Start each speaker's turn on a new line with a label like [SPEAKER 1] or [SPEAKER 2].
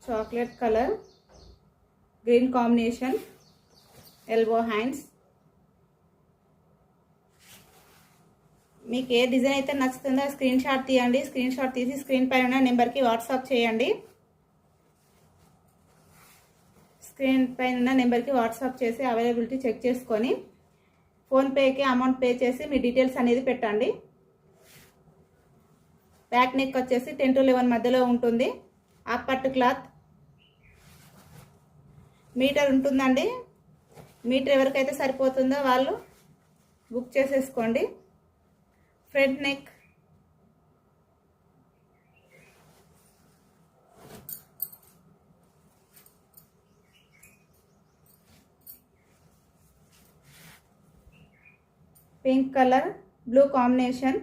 [SPEAKER 1] Chocolate colour, green combination, elbow hands. మీకు ఏ design అయితే నచ్చుతుందో స్క్రీన్ షాట్ తీయండి. స్క్రీన్ షాట్ తీసి స్క్రీన్ పైన ఉన్న నెంబర్కి వాట్సాప్ చేయండి. స్క్రీన్ పైన ఉన్న నెంబర్కి వాట్సాప్ చేసి అవైలబిలిటీ చెక్ చేసుకొని ఫోన్పేకి అమౌంట్ పే చేసి మీ డీటెయిల్స్ అనేది పెట్టండి. బ్యాక్ నెక్ వచ్చేసి 10 to 11 మధ్యలో ఉంటుంది. హాఫ్ పట్టు క్లాత్ మీటర్ ఉంటుందండి. మీటర్ ఎవరికైతే సరిపోతుందో వాళ్ళు బుక్ చేసేసుకోండి. Front neck, pink colour, blue combination,